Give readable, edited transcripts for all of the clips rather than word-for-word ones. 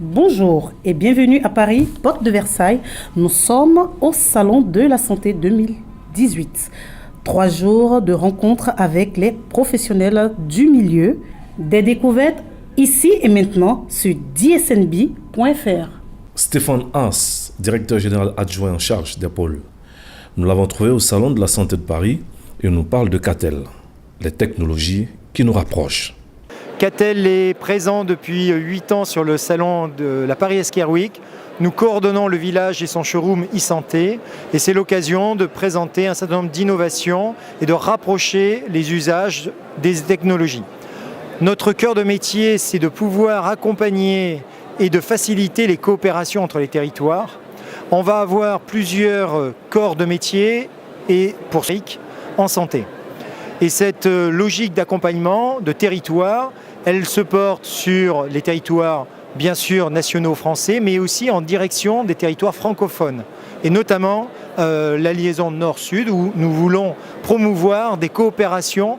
Bonjour et bienvenue à Paris, porte de Versailles. Nous sommes au Salon de la Santé 2018. 3 jours de rencontres avec les professionnels du milieu. Des découvertes ici et maintenant sur dsnb.fr. Stéphane Haas, directeur général adjoint en charge des pôles. Nous l'avons trouvé au Salon de la Santé de Paris et nous parle de Catel, les technologies qui nous rapprochent. Catel est présent depuis 8 ans sur le salon de la Paris Healthcare Week. Nous coordonnons le village et son showroom e-santé et c'est l'occasion de présenter un certain nombre d'innovations et de rapprocher les usages des technologies. Notre cœur de métier, c'est de pouvoir accompagner et de faciliter les coopérations entre les territoires. On va avoir plusieurs corps de métier et pour en santé. Et cette logique d'accompagnement de territoire, elle se porte sur les territoires bien sûr nationaux français, mais aussi en direction des territoires francophones. Et notamment la liaison nord-sud où nous voulons promouvoir des coopérations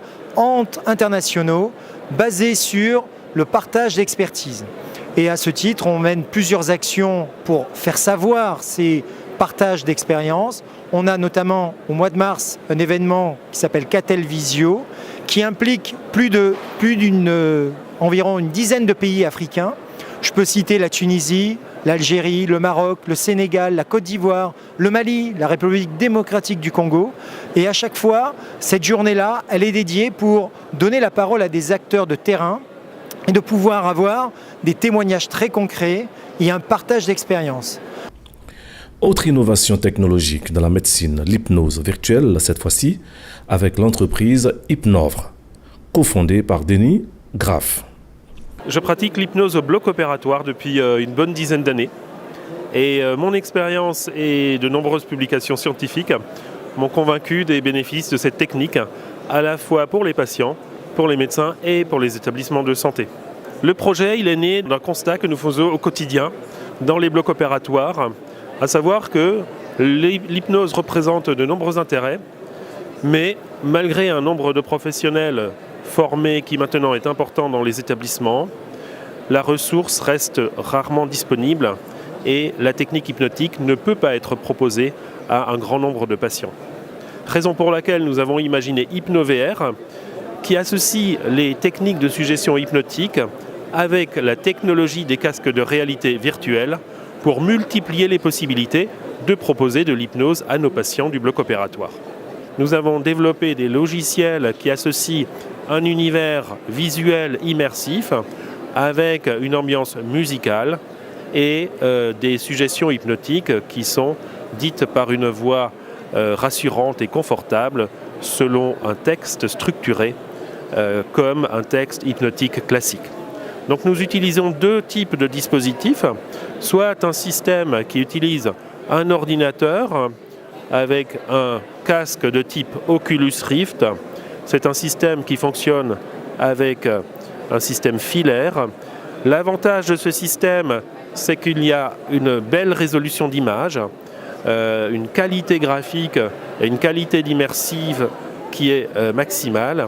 internationaux basées sur le partage d'expertise. Et à ce titre, on mène plusieurs actions pour faire savoir ces partages d'expériences. On a notamment au mois de mars un événement qui s'appelle Catel Visio, qui implique environ une dizaine de pays africains. Je peux citer la Tunisie, l'Algérie, le Maroc, le Sénégal, la Côte d'Ivoire, le Mali, la République démocratique du Congo. Et à chaque fois, cette journée-là, elle est dédiée pour donner la parole à des acteurs de terrain et de pouvoir avoir des témoignages très concrets et un partage d'expériences. Autre innovation technologique dans la médecine, l'hypnose virtuelle, cette fois-ci, avec l'entreprise Hypnovre, cofondée par Denis Graff. Je pratique l'hypnose au bloc opératoire depuis une bonne dizaine d'années. Et mon expérience et de nombreuses publications scientifiques m'ont convaincu des bénéfices de cette technique, à la fois pour les patients, pour les médecins et pour les établissements de santé. Le projet, il est né d'un constat que nous faisons au quotidien dans les blocs opératoires, à savoir que l'hypnose représente de nombreux intérêts, mais malgré un nombre de professionnels formés qui maintenant est important dans les établissements, la ressource reste rarement disponible et la technique hypnotique ne peut pas être proposée à un grand nombre de patients. Raison pour laquelle nous avons imaginé HypnoVR, qui associe les techniques de suggestion hypnotique avec la technologie des casques de réalité virtuelle pour multiplier les possibilités de proposer de l'hypnose à nos patients du bloc opératoire. Nous avons développé des logiciels qui associent un univers visuel immersif avec une ambiance musicale et des suggestions hypnotiques qui sont dites par une voix rassurante et confortable selon un texte structuré comme un texte hypnotique classique. Donc nous utilisons 2 types de dispositifs, soit un système qui utilise un ordinateur avec un casque de type Oculus Rift. C'est un système qui fonctionne avec un système filaire. L'avantage de ce système, c'est qu'il y a une belle résolution d'image, une qualité graphique et une qualité d'immersive qui est maximale.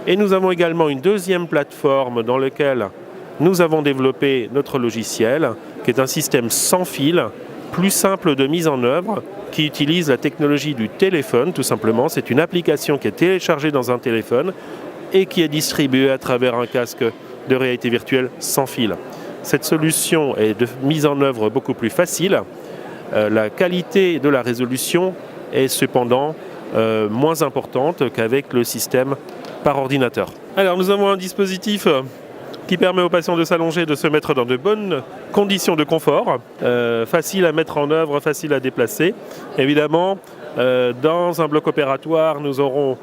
Et nous avons également une deuxième plateforme dans laquelle nous avons développé notre logiciel, qui est un système sans fil, plus simple de mise en œuvre, qui utilise la technologie du téléphone, tout simplement. C'est une application qui est téléchargée dans un téléphone et qui est distribuée à travers un casque de réalité virtuelle sans fil. Cette solution est de mise en œuvre beaucoup plus facile. La qualité de la résolution est cependant moins importante qu'avec le système par ordinateur. Alors nous avons un dispositif qui permet aux patients de s'allonger, de se mettre dans de bonnes conditions de confort, facile à mettre en œuvre, facile à déplacer. Évidemment, dans un bloc opératoire, nous aurons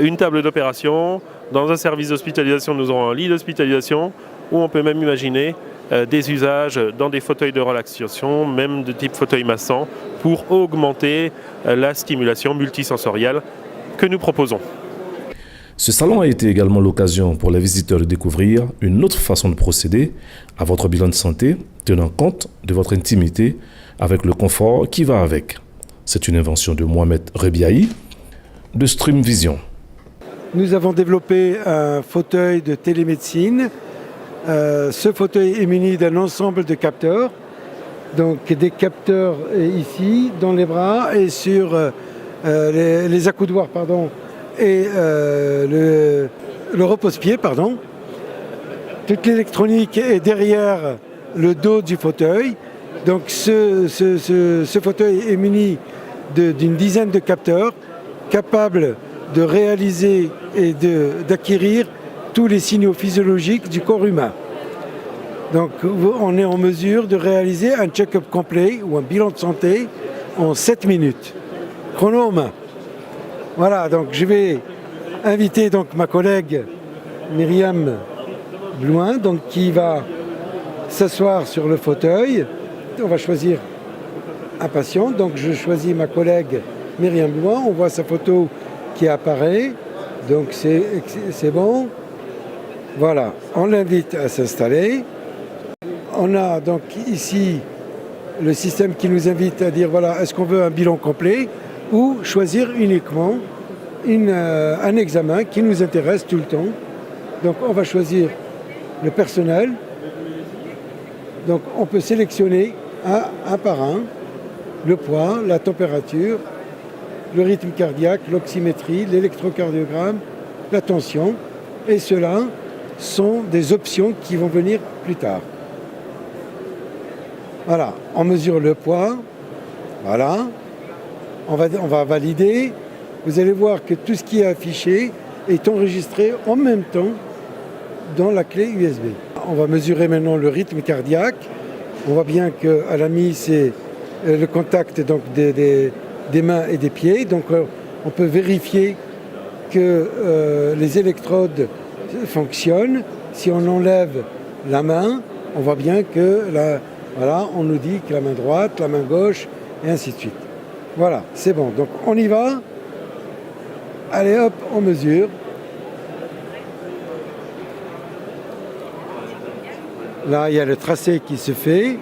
une table d'opération. Dans un service d'hospitalisation, nous aurons un lit d'hospitalisation, où on peut même imaginer des usages dans des fauteuils de relaxation, même de type fauteuil massant, pour augmenter la stimulation multisensorielle que nous proposons. Ce salon a été également l'occasion pour les visiteurs de découvrir une autre façon de procéder à votre bilan de santé, tenant compte de votre intimité avec le confort qui va avec. C'est une invention de Mohamed Rebiahi de Stream Vision. Nous avons développé un fauteuil de télémédecine Ce fauteuil est muni d'un ensemble de capteurs. Donc des capteurs ici, dans les bras et sur les accoudoirs, et le repose-pied, Toute l'électronique est derrière le dos du fauteuil. Donc ce fauteuil est muni d'une dizaine de capteurs capables de réaliser et d'acquérir tous les signaux physiologiques du corps humain. Donc on est en mesure de réaliser un check-up complet ou un bilan de santé en 7 minutes. Chrono en main. Voilà, donc je vais inviter ma collègue Myriam Blouin, qui va s'asseoir sur le fauteuil. On va choisir un patient. Donc je choisis ma collègue Myriam Blouin. On voit sa photo qui apparaît. Donc c'est bon. Voilà, on l'invite à s'installer. On a donc ici le système qui nous invite à dire est-ce qu'on veut un bilan complet ou choisir uniquement un examen qui nous intéresse tout le temps. Donc on va choisir le personnel. Donc on peut sélectionner un par un le poids, la température, le rythme cardiaque, l'oxymétrie, l'électrocardiogramme, la tension. Et cela sont des options qui vont venir plus tard. Voilà, on mesure le poids. Voilà, on va valider. Vous allez voir que tout ce qui est affiché est enregistré en même temps dans la clé USB. On va mesurer maintenant le rythme cardiaque. On voit bien qu'à la mise, c'est le contact des mains et des pieds. Donc on peut vérifier que les électrodes fonctionnent. Si on enlève la main, on voit bien que on nous dit que la main droite, la main gauche, et ainsi de suite. Voilà, c'est bon. Donc on y va. Allez hop, on mesure. Là, il y a le tracé qui se fait.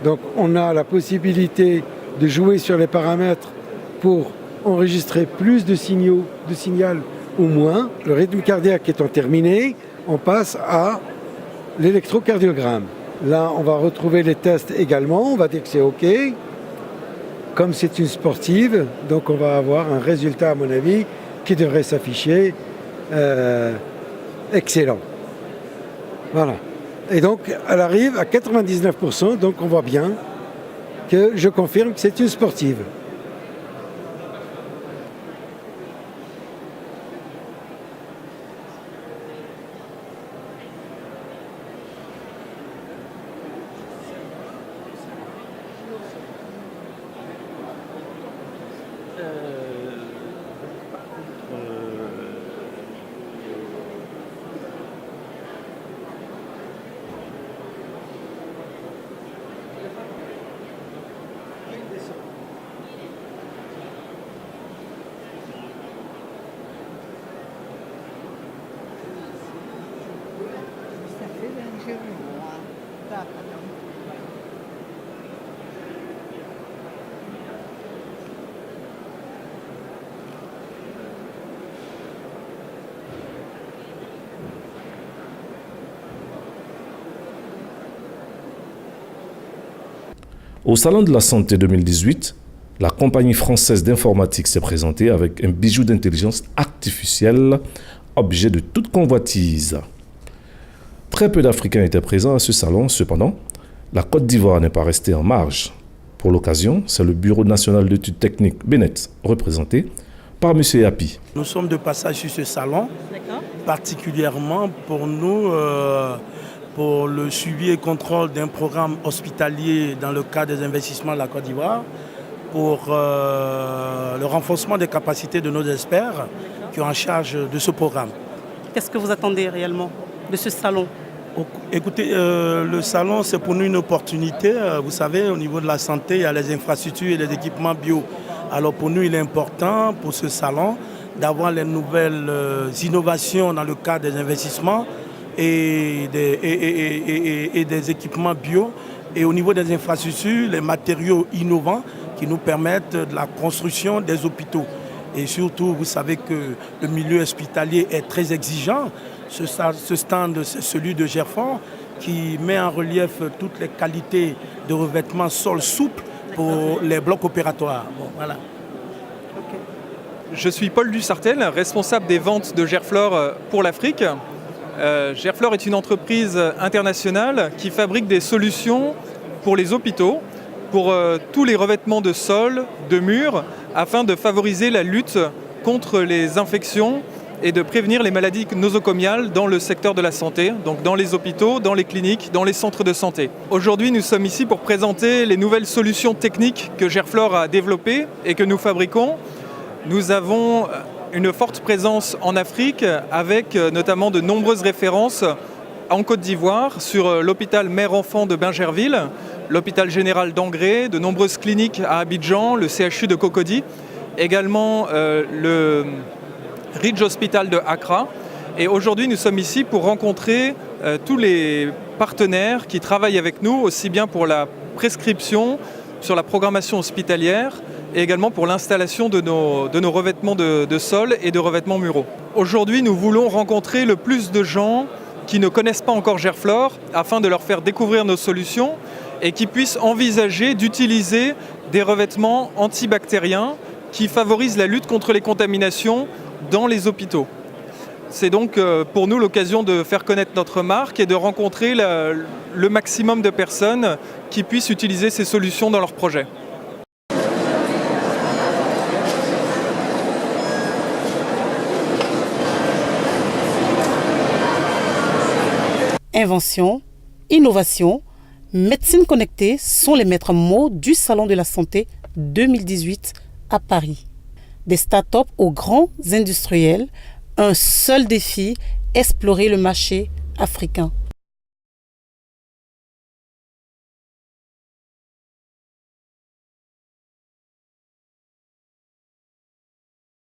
Donc on a la possibilité de jouer sur les paramètres pour enregistrer plus de signal ou moins. Le rythme cardiaque étant terminé, on passe à l'électrocardiogramme. Là, on va retrouver les tests également. On va dire que c'est OK. Comme c'est une sportive, donc on va avoir un résultat, à mon avis, qui devrait s'afficher excellent. Voilà. Et donc, elle arrive à 99%. Donc, on voit bien que je confirme que c'est une sportive. Au Salon de la Santé 2018, la compagnie française d'informatique s'est présentée avec un bijou d'intelligence artificielle, objet de toute convoitise. Très peu d'Africains étaient présents à ce salon, cependant, la Côte d'Ivoire n'est pas restée en marge. Pour l'occasion, c'est le Bureau national d'études techniques Bénet, représenté par M. Yapi. Nous sommes de passage sur ce salon, particulièrement pour nous, pour le suivi et contrôle d'un programme hospitalier dans le cadre des investissements de la Côte d'Ivoire, pour le renforcement des capacités de nos experts qui sont en charge de ce programme. Qu'est-ce que vous attendez réellement de ce salon ? Écoutez, le salon, c'est pour nous une opportunité. Vous savez, au niveau de la santé, il y a les infrastructures et les équipements bio. Alors pour nous, il est important pour ce salon d'avoir les nouvelles innovations dans le cadre des investissements et des équipements bio. Et au niveau des infrastructures, les matériaux innovants qui nous permettent de la construction des hôpitaux. Et surtout, vous savez que le milieu hospitalier est très exigeant Ce stand, c'est celui de Gerfort qui met en relief toutes les qualités de revêtement sol souple pour les blocs opératoires. Bon, voilà. Je suis Paul Dussartel, responsable des ventes de Gerflor pour l'Afrique. Gerflor est une entreprise internationale qui fabrique des solutions pour les hôpitaux, pour tous les revêtements de sol, de murs, afin de favoriser la lutte contre les infections et de prévenir les maladies nosocomiales dans le secteur de la santé, donc dans les hôpitaux, dans les cliniques, dans les centres de santé. Aujourd'hui, nous sommes ici pour présenter les nouvelles solutions techniques que Gerflor a développées et que nous fabriquons. Nous avons une forte présence en Afrique avec notamment de nombreuses références en Côte d'Ivoire sur l'hôpital mère-enfant de Bingerville, l'hôpital général d'Angré, de nombreuses cliniques à Abidjan, le CHU de Cocody, également le Ridge Hospital de Accra. Et aujourd'hui, nous sommes ici pour rencontrer tous les partenaires qui travaillent avec nous, aussi bien pour la prescription, sur la programmation hospitalière, et également pour l'installation de nos revêtements de sol et de revêtements muraux. Aujourd'hui, nous voulons rencontrer le plus de gens qui ne connaissent pas encore Gerflor afin de leur faire découvrir nos solutions et qui puissent envisager d'utiliser des revêtements antibactériens qui favorisent la lutte contre les contaminations dans les hôpitaux. C'est donc pour nous l'occasion de faire connaître notre marque et de rencontrer le maximum de personnes qui puissent utiliser ces solutions dans leurs projets. Invention, innovation, médecine connectée sont les maîtres mots du Salon de la Santé 2018 à Paris. Des startups aux grands industriels, un seul défi, explorer le marché africain.